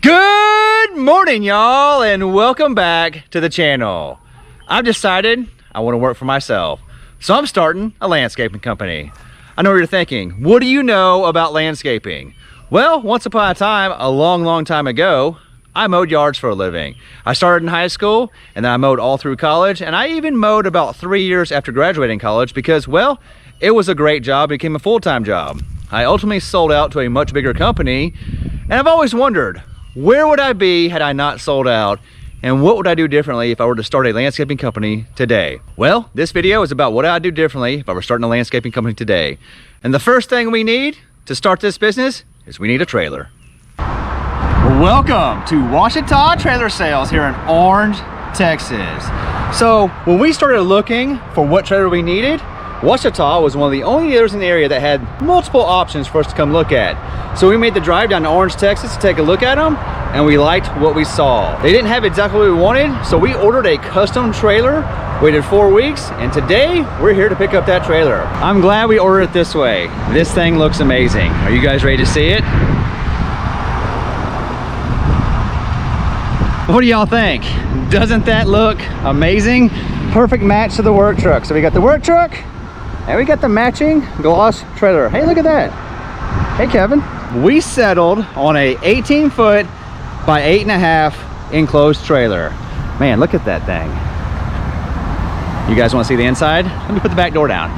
Good morning, y'all, and welcome back to the channel. I've decided I want to work for myself, so I'm starting a landscaping company. I know what you're thinking. What do you know about landscaping? Well, once upon a time, a long time ago, I mowed yards for a living. I started in high school, and then I mowed all through college, and I even mowed about 3 years after graduating college because, well, it was a great job. It became a full-time job. I ultimately sold out to a much bigger company, and I've always wondered, where would I be had I not sold out? And what would I do differently if I were to start a landscaping company today? Well, this video is about what I'd do differently if I were starting a landscaping company today. And the first thing we need to start this business is we need a trailer. Welcome to Washita Trailer Sales here in Orange, Texas. So when we started looking for what trailer we needed, Washita was one of the only dealers in the area that had multiple options for us to come look at. So we made the drive down to Orange, Texas to take a look at them, and we liked what we saw. They didn't have exactly what we wanted, so we ordered a custom trailer, waited 4 weeks, and today we're here to pick up that trailer. I'm glad we ordered it this way. This thing looks amazing. Are you guys ready to see it? What do y'all think? Doesn't that look amazing? Perfect match to the work truck. So we got the work truck, and we got the matching gloss trailer. Hey, look at that. Hey, Kevin. We settled on a 18-foot by 8.5 enclosed trailer. Man, look at that thing. You guys want to see the inside? Let me put the back door down.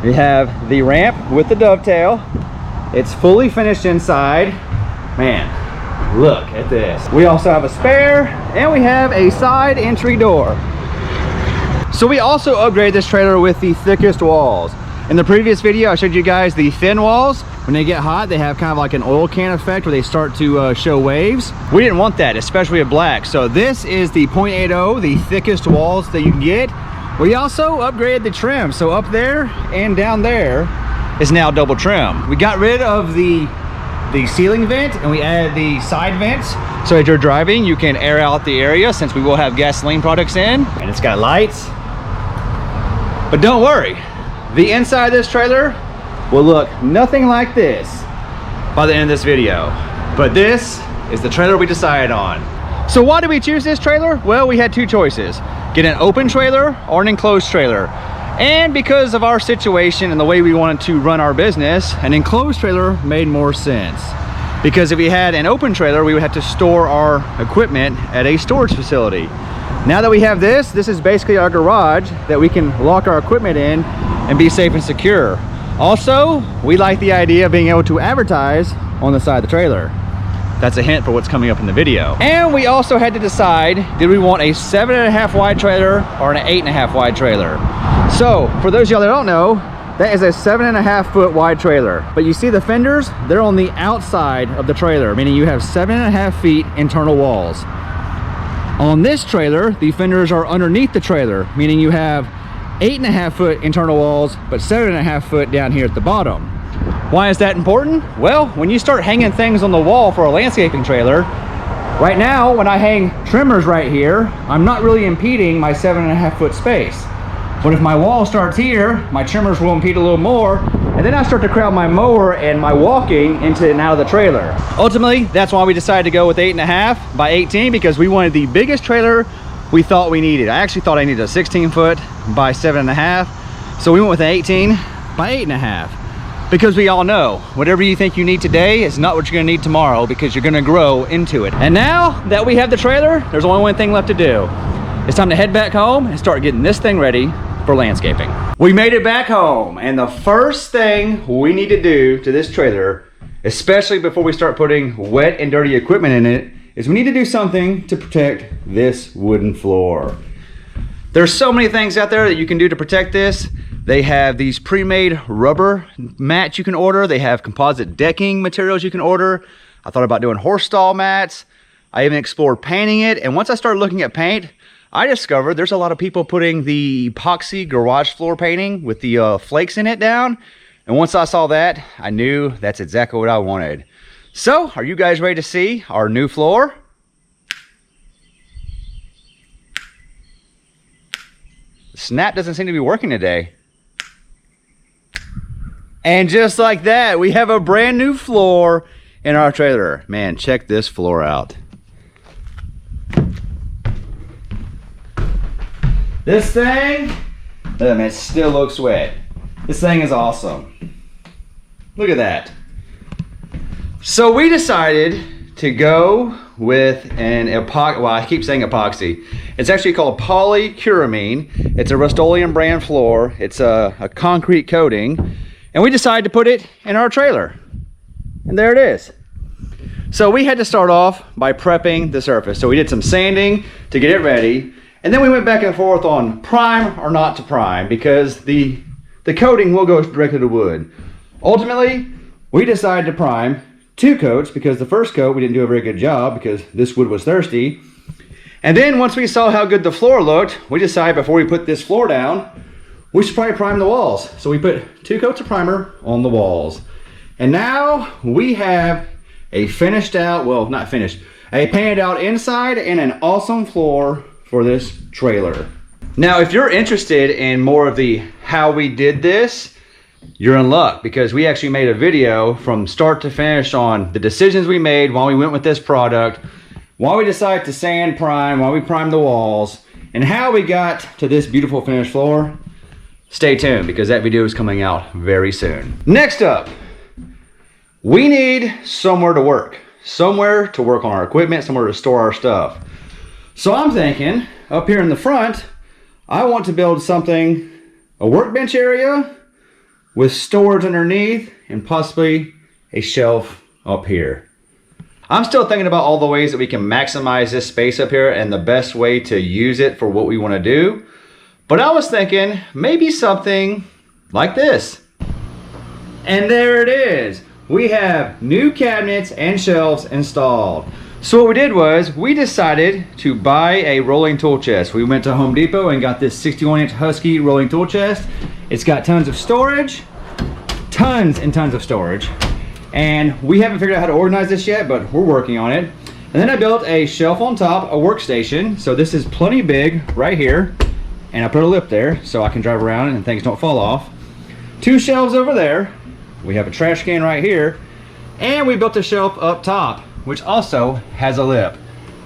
We have the ramp with the dovetail. It's fully finished inside. Man, look at this. We also have a spare, and we have a side entry door. So we also upgraded this trailer with the thickest walls. In the previous video, I showed you guys the thin walls. When they get hot, they have kind of like an oil can effect where they start to show waves. We didn't want that, especially with black. So this is the 0.80, the thickest walls that you can get. We also upgraded the trim. So up there and down there is now double trim. We got rid of the ceiling vent, and we added the side vents, so as you're driving you can air out the area, since we will have gasoline products in. And it's got lights. But don't worry, the inside of this trailer will look nothing like this by the end of this video. But this is the trailer we decided on. So why did we choose this trailer? Well, we had two choices: get an open trailer or an enclosed trailer. And because of our situation and the way we wanted to run our business, an enclosed trailer made more sense. Because if we had an open trailer, we would have to store our equipment at a storage facility. Now that we have this is basically our garage that we can lock our equipment in and be safe and secure. Also, we like the idea of being able to advertise on the side of the trailer. That's a hint for what's coming up in the video. And we also had to decide, did we want a 7.5 wide trailer or an 8.5 wide trailer? So for those of y'all that don't know, that is a 7.5 foot wide trailer. But you see the fenders, they're on the outside of the trailer, meaning you have 7.5 feet internal walls. On this trailer, the fenders are underneath the trailer, meaning you have 8.5 foot internal walls, but 7.5 foot down here at the bottom. Why is that important? Well, when you start hanging things on the wall for a landscaping trailer, right now when I hang trimmers right here, I'm not really impeding my 7.5 foot space. But if my wall starts here, my trimmers will impede a little more, and then I start to crowd my mower and my walking into and out of the trailer. Ultimately, that's why we decided to go with 8.5 by 18, because we wanted the biggest trailer we thought we needed. I actually thought I needed a 16 foot by 7.5, so we went with an 18 by 8.5. Because we all know, whatever you think you need today is not what you're gonna need tomorrow, because you're gonna grow into it. And now that we have the trailer, there's only one thing left to do. It's time to head back home and start getting this thing ready for landscaping. We made it back home, and the first thing we need to do to this trailer, especially before we start putting wet and dirty equipment in it, is we need to do something to protect this wooden floor. There's so many things out there that you can do to protect this. They have these pre-made rubber mats you can order. They have composite decking materials you can order. I thought about doing horse stall mats. I even explored painting it. And once I started looking at paint, I discovered there's a lot of people putting the epoxy garage floor painting with the flakes in it down. And once I saw that, I knew that's exactly what I wanted. So, are you guys ready to see our new floor? The snap doesn't seem to be working today. And just like that, we have a brand new floor in our trailer. Man, check this floor out. This thing, man, it still looks wet. This thing is awesome. Look at that. So we decided to go with an epoxy, well, I keep saying epoxy. It's actually called polycuramine. It's a Rust-Oleum brand floor. It's a concrete coating. And we decided to put it in our trailer. And there it is. So we had to start off by prepping the surface. So we did some sanding to get it ready. And then we went back and forth on prime or not to prime, because the coating will go directly to wood. Ultimately, we decided to prime 2 coats because the first coat we didn't do a very good job because this wood was thirsty. And then once we saw how good the floor looked, we decided before we put this floor down, we should probably prime the walls. So we put 2 coats of primer on the walls. And now we have a finished out, well, not finished, a painted out inside and an awesome floor for this trailer. Now, if you're interested in more of the how we did this, you're in luck, because we actually made a video from start to finish on the decisions we made while we went with this product, why we decided to sand prime, why we primed the walls, and how we got to this beautiful finished floor. Stay tuned, because that video is coming out very soon. Next up, we need somewhere to work on our equipment, somewhere to store our stuff. So I'm thinking up here in the front, I want to build something, a workbench area with storage underneath and possibly a shelf up here. I'm still thinking about all the ways that we can maximize this space up here and the best way to use it for what we want to do. But I was thinking maybe something like this. And there it is. We have new cabinets and shelves installed. So what we did was we decided to buy a rolling tool chest. We went to Home Depot and got this 61-inch Husky rolling tool chest. It's got tons of storage, tons and tons of storage. And we haven't figured out how to organize this yet, but we're working on it. And then I built a shelf on top, a workstation. So this is plenty big right here. And I put a lip there so I can drive around and things don't fall off. 2 shelves over there. We have a trash can right here. And we built a shelf up top, which also has a lip.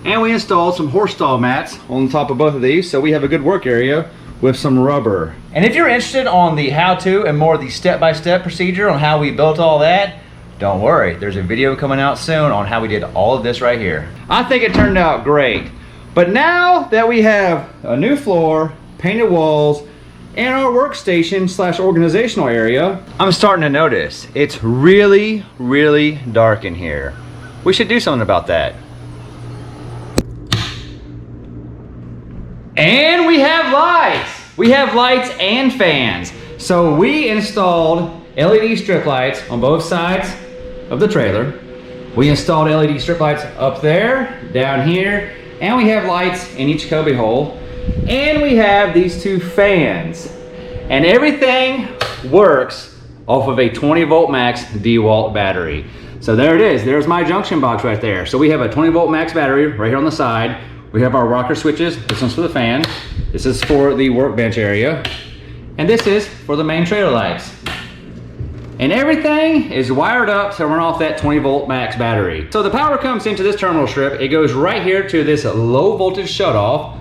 And we installed some horse stall mats on top of both of these, so we have a good work area with some rubber. And if you're interested on the how-to and more of the step-by-step procedure on how we built all that, don't worry, there's a video coming out soon on how we did all of this right here. I think it turned out great. But now that we have a new floor, painted walls, and our workstation / organizational area, I'm starting to notice it's really, really dark in here. We should do something about that. And we have lights. We have lights and fans. So we installed LED strip lights on both sides of the trailer. We installed LED strip lights up there, down here, and we have lights in each cubby hole. And we have these 2 fans. And everything works off of a 20-volt max DeWalt battery. So there it is. There's my junction box right there. So we have a 20-volt max battery right here on the side. We have our rocker switches. This one's for the fan. This is for the workbench area. And this is for the main trailer lights. And everything is wired up to run off that 20-volt max battery. So the power comes into this terminal strip. It goes right here to this low voltage shutoff.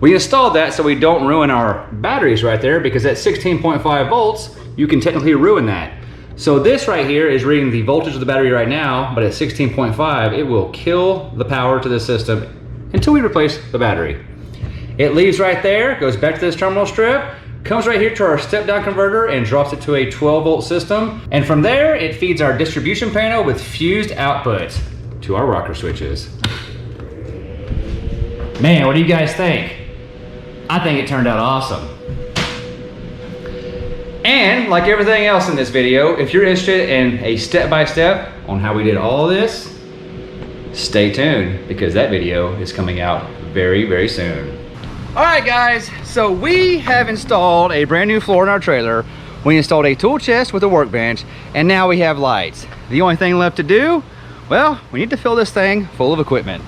We installed that so we don't ruin our batteries right there, because at 16.5 volts, you can technically ruin that. So this right here is reading the voltage of the battery right now, but at 16.5, it will kill the power to the system until we replace the battery. It leaves right there, goes back to this terminal strip, comes right here to our step-down converter and drops it to a 12-volt system. And from there, it feeds our distribution panel with fused outputs to our rocker switches. Man, what do you guys think? I think it turned out awesome. And like everything else in this video, if you're interested in a step-by-step on how we did all of this, stay tuned, because that video is coming out very, very soon. All right, guys, so we have installed a brand new floor in our trailer. We installed a tool chest with a workbench, and now we have lights. The only thing left to do, well, we need to fill this thing full of equipment.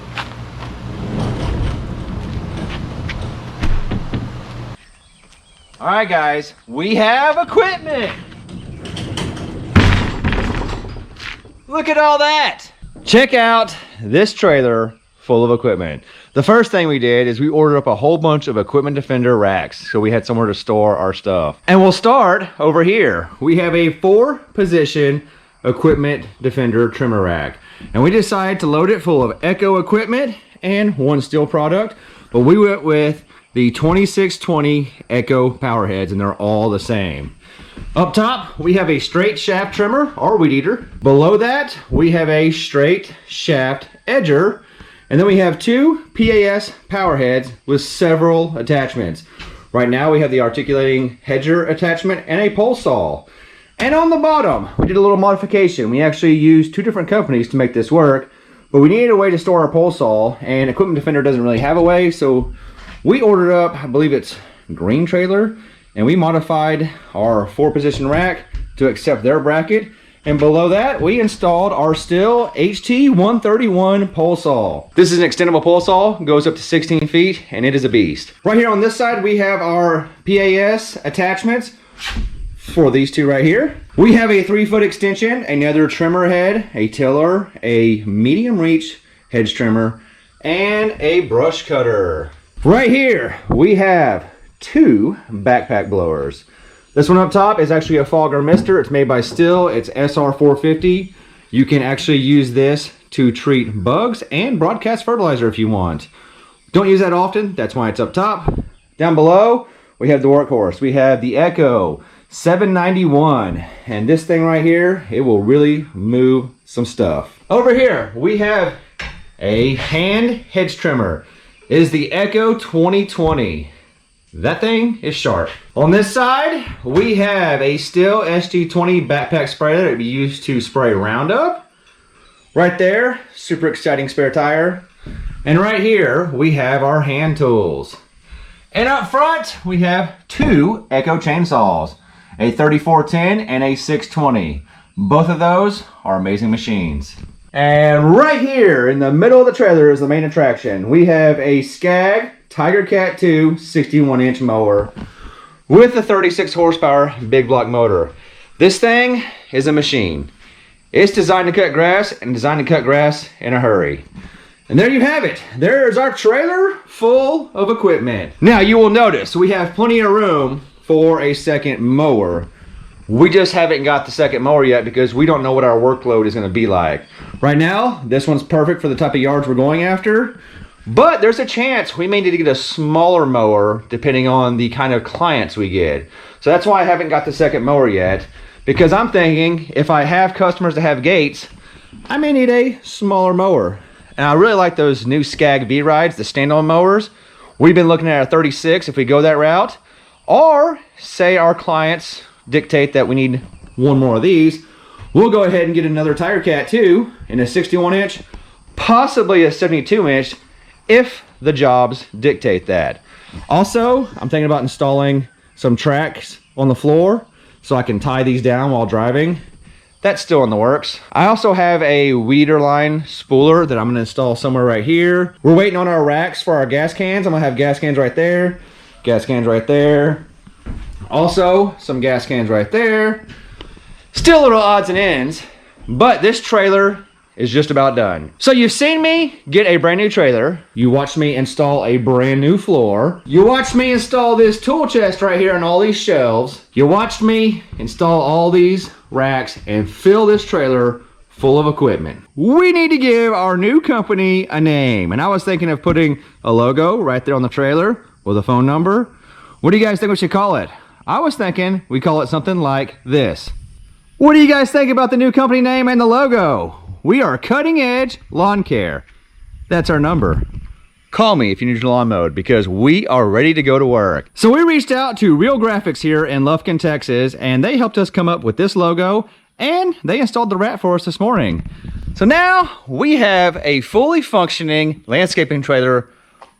All right, guys, we have equipment. Look at all that. Check out this trailer full of equipment. The first thing we did is we ordered up a whole bunch of Equipment Defender racks so we had somewhere to store our stuff. And we'll start over here. We have a 4-position Equipment Defender trimmer rack. And we decided to load it full of Echo equipment and one steel product. But we went with the 2620 Echo power heads, and they're all the same. Up top, we have a straight shaft trimmer or weed eater. Below that, we have a straight shaft edger. And then we have 2 PAS power heads with several attachments. Right now, we have the articulating hedger attachment and a pole saw. And on the bottom, we did a little modification. We actually used 2 different companies to make this work, but we needed a way to store our pole saw, and Equipment Defender doesn't really have a way, so we ordered up, I believe it's Green Trailer, and we modified our 4-position rack to accept their bracket. And below that, we installed our Stihl HT131 pole saw. This is an extendable pole saw, goes up to 16 feet, and it is a beast. Right here on this side, we have our PAS attachments for these 2 right here. We have a 3-foot extension, another trimmer head, a tiller, a medium reach hedge trimmer, and a brush cutter. Right here, we have 2 backpack blowers. This one up top is actually a fogger mister. It's made by Stihl. It's SR450. You can actually use this to treat bugs and broadcast fertilizer if you want. Don't use that often. That's why it's up top. Down below, we have the workhorse. We have the Echo 791. And this thing right here, it will really move some stuff. Over here, we have a hand hedge trimmer. It is the Echo 2020. That thing is sharp. On this side, we have a Stihl SG20 backpack sprayer that would be used to spray Roundup. Right there, super exciting spare tire. And right here, we have our hand tools. And up front, we have 2 Echo chainsaws, a 3410 and a 620. Both of those are amazing machines. And right here in the middle of the trailer is the main attraction. We have a Skag Tiger Cat 2 61-inch mower with a 36 horsepower big block motor. This thing is a machine. It's designed to cut grass and designed to cut grass in a hurry. And there you have it. There's our trailer full of equipment. Now you will notice we have plenty of room for a second mower. We just haven't got the second mower yet because we don't know what our workload is going to be like. Right now, this one's perfect for the type of yards we're going after, but there's a chance we may need to get a smaller mower depending on the kind of clients we get. So that's why I haven't got the second mower yet, because I'm thinking if I have customers that have gates, I may need a smaller mower. And I really like those new Skag V-Rides, the stand-on mowers. We've been looking at a 36 if we go that route, or say our clients dictate that we need one more of these, we'll go ahead and get another Tiger Cat 2 in a 61-inch, possibly a 72-inch, if the jobs dictate that. Also, I'm thinking about installing some tracks on the floor so I can tie these down while driving. That's still in the works. I also have a weeder line spooler that I'm going to install somewhere right here. We're waiting on our racks for our gas cans. I'm going to have gas cans right there, gas cans right there. Also, some gas cans right there. Still little odds and ends, but this trailer is just about done. So you've seen me get a brand new trailer. You watched me install a brand new floor. You watched me install this tool chest right here and all these shelves. You watched me install all these racks and fill this trailer full of equipment. We need to give our new company a name, and I was thinking of putting a logo right there on the trailer with a phone number. What do you guys think we should call it? I was thinking we call it something like this. What do you guys think about the new company name and the logo? We are Cutting Edge Lawn Care. That's our number. Call me if you need your lawn mowed because we are ready to go to work. So we reached out to Real Graphics here in Lufkin, Texas, and they helped us come up with this logo, and they installed the wrap for us this morning. So now we have a fully functioning landscaping trailer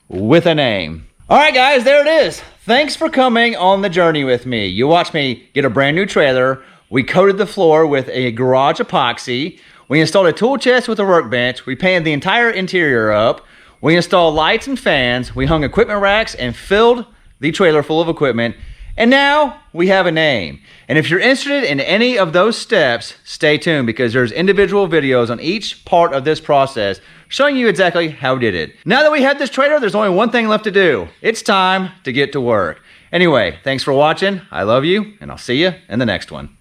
with a name. All right, guys, there it is. Thanks for coming on the journey with me. You watched me get a brand new trailer. We coated the floor with a garage epoxy. We installed a tool chest with a workbench. We painted the entire interior up. We installed lights and fans. We hung equipment racks and filled the trailer full of equipment. And now we have a name. And if you're interested in any of those steps, stay tuned because there's individual videos on each part of this process showing you exactly how we did it. Now that we have this trailer, there's only one thing left to do. It's time to get to work. Anyway, thanks for watching. I love you, and I'll see you in the next one.